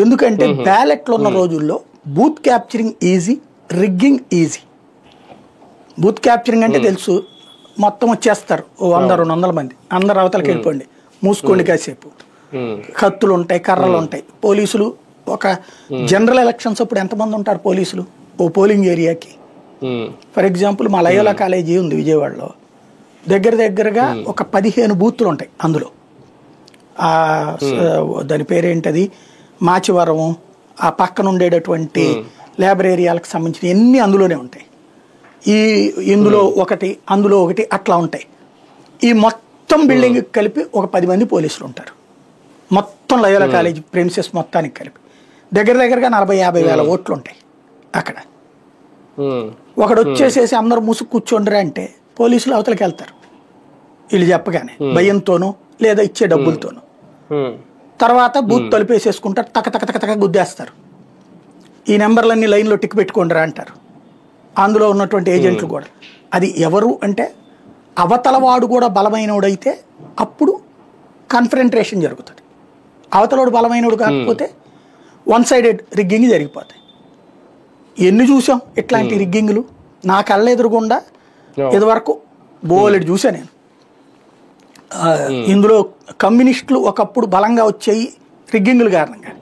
ఎందుకంటే బ్యాలెట్లు ఉన్న రోజుల్లో booth capturing easy, rigging easy. Booth capturing అంటే తెలుసు, మొత్తం వచ్చేస్తారు 100-200 మంది, అందరు అవతలకి వెళ్ళిపోండి, మూసుకోండి కాసేపు. కత్తులు ఉంటాయి, కర్రలు ఉంటాయి. పోలీసులు ఒక జనరల్ ఎలక్షన్స్ అప్పుడు ఎంతమంది ఉంటారు పోలీసులు ఓ పోలింగ్ ఏరియాకి? ఫర్ ఎగ్జాంపుల్ మా లయోలా కాలేజీ ఉంది విజయవాడలో, దగ్గరగా ఒక 15 బూత్లు ఉంటాయి. అందులో దాని పేరేంటది, మాచివరం, ఆ పక్కన ఉండేటటువంటి లేబర్ ఏరియాలకు సంబంధించిన ఎన్ని అందులోనే ఉంటాయి. ఇందులో ఒకటి, అందులో ఒకటి, అట్లా ఉంటాయి. ఈ మొత్తం బిల్డింగ్ కలిపి ఒక 10 మంది పోలీసులు ఉంటారు, మొత్తం లయోలా కాలేజీ ప్రెమిసెస్ మొత్తానికి కలిపి. దగ్గరగా 40-50 వేల ఓట్లు ఉంటాయి అక్కడ. ఒకడు వచ్చేసేసి అందరూ ముసుగు కూర్చోండిరా అంటే పోలీసులు అవతలకి వెళ్తారు వీళ్ళు చెప్పగానే, భయంతోనూ లేదా ఇచ్చే డబ్బులతోనూ. తర్వాత బూత్ తలుపేసేసుకుంటారు, తక గుద్దేస్తారు. ఈ నెంబర్లన్నీ లైన్లో టిక్ పెట్టుకోండిరా అంటారు అందులో ఉన్నటువంటి ఏజెంట్లు కూడా. అది ఎవరు అంటే అవతలవాడు కూడా బలమైనోడైతే అప్పుడు కన్ఫరెంట్రేషన్ జరుగుతుంది. అవతలవాడు బలమైనోడు కాకపోతే వన్ సైడెడ్ రిగ్గింగ్ జరిగిపోతాయి. ఎన్ని చూసాం ఇట్లాంటి రిగ్గింగ్లు, నా కళ్ళ ఎదురుగుండా ఇదివరకు బోలెడు చూసా నేను. ఇందులో కమ్యూనిస్టులు ఒకప్పుడు బలంగా వచ్చాయి రిగ్గింగ్ల కారణంగా.